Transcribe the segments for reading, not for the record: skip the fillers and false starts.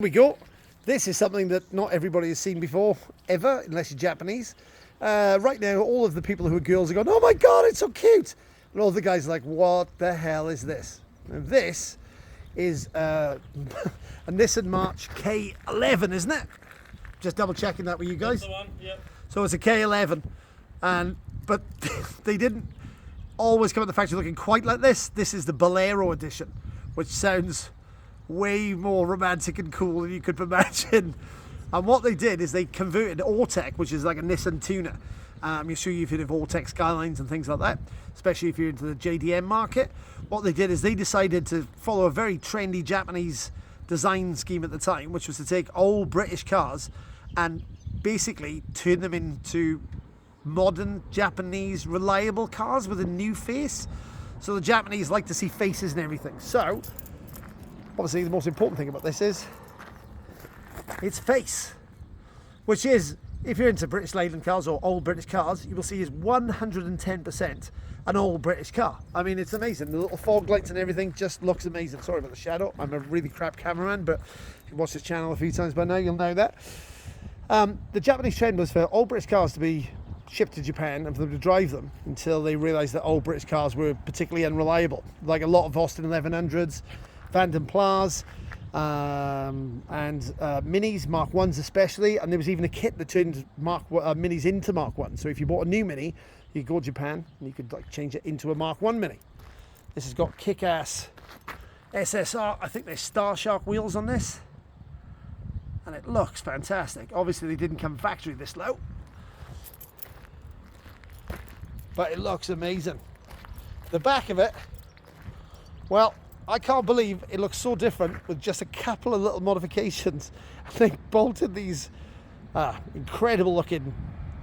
We go. This is something that not everybody has seen before, ever, unless you're Japanese. Right now, all of the people who are girls are going, "Oh my God, it's so cute!" And all the guys are like, "What the hell is this?" And this is a Nissan March K11, isn't it? Just double checking that with you guys. That's the one, yep. So it's a K11, but they didn't always come at the factory looking quite like this. This is the Bolero edition, which sounds way more romantic and cool than you could imagine. And what they did is they converted autech, which is like a Nissan tuner. You're sure you've heard of autech skylines and things like that, especially if you're into the JDM market. What they did is they decided to follow a very trendy Japanese design scheme at the time, which was to take old British cars and basically turn them into modern Japanese reliable cars with a new face. So the Japanese like to see faces and everything. So obviously the most important thing about this is its face, which is, if you're into British Leyland cars or old British cars, you will see is 110% an old British car. I mean, it's amazing. The little fog lights and everything just looks amazing. Sorry about the shadow. I'm a really crap cameraman, but if you watch this channel a few times by now, you'll know that. The Japanese trend was for old British cars to be shipped to Japan and for them to drive them until they realised that old British cars were particularly unreliable. Like a lot of Austin 1100s, Vanden Plas, and Minis, Mark 1s especially, and there was even a kit that turned Minis into Mark 1. So if you bought a new Mini, you could go to Japan and you could like change it into a Mark 1 Mini. This has got kick-ass SSR, I think they're Star Shark wheels on this, and it looks fantastic. Obviously they didn't come factory this low, but it looks amazing. The back of it, well, I can't believe it looks so different with just a couple of little modifications. They bolted these incredible looking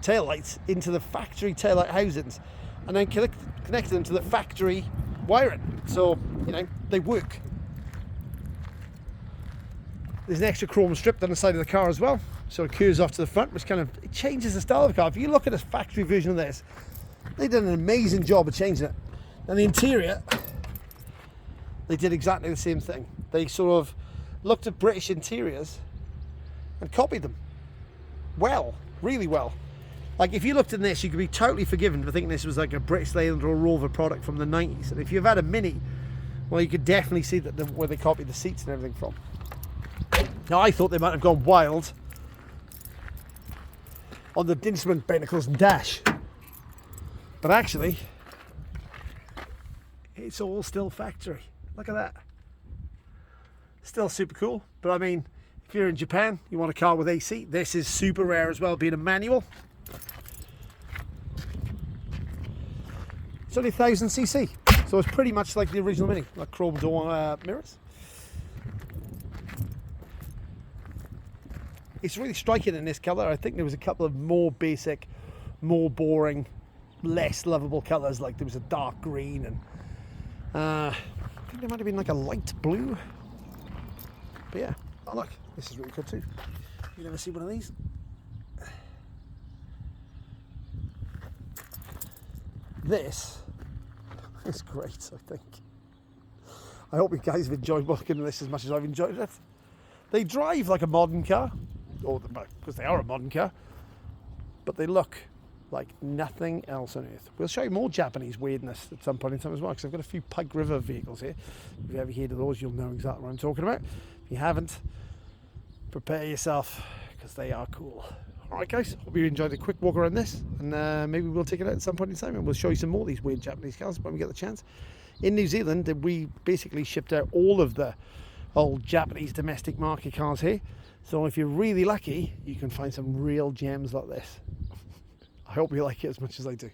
taillights into the factory taillight housings and then connected them to the factory wiring. So, you know, they work. There's an extra chrome strip down the side of the car as well. So it curves off to the front, which kind of it changes the style of the car. If you look at a factory version of this, they did an amazing job of changing it. And the interior, they did exactly the same thing. They sort of looked at British interiors and copied them. Well, really well. Like if you looked at this, you could be totally forgiven for thinking this was like a British Leyland or a Rover product from the 90s. And if you've had a Mini, well, you could definitely see that where they copied the seats and everything from. Now, I thought they might have gone wild on the instrument pinnacles and dash. But actually, it's all still factory. Look at that. Still super cool. But I mean, if you're in Japan, you want a car with AC, this is super rare as well, being a manual. It's only 1000cc. So it's pretty much like the original Mini, like chrome door mirrors. It's really striking in this colour. I think there was a couple of more basic, more boring, less lovable colours, like there was a dark green and I think there might have been like a light blue. But yeah, oh look, this is really cool too. You never see one of these. This is great, I think. I hope you guys have enjoyed looking at this as much as I've enjoyed it. They drive like a modern car, or because they are a modern car, but they look like nothing else on earth. We'll show you more Japanese weirdness at some point in time as well, because I've got a few Pike River vehicles here. If you've ever heard of those, you'll know exactly what I'm talking about. If you haven't, prepare yourself, because they are cool. Alright guys, hope you enjoyed a quick walk around this, and maybe we'll take it out at some point in time and we'll show you some more of these weird Japanese cars when we get the chance. In New Zealand, we basically shipped out all of the old Japanese domestic market cars here. So if you're really lucky, you can find some real gems like this. I hope you like it as much as I do.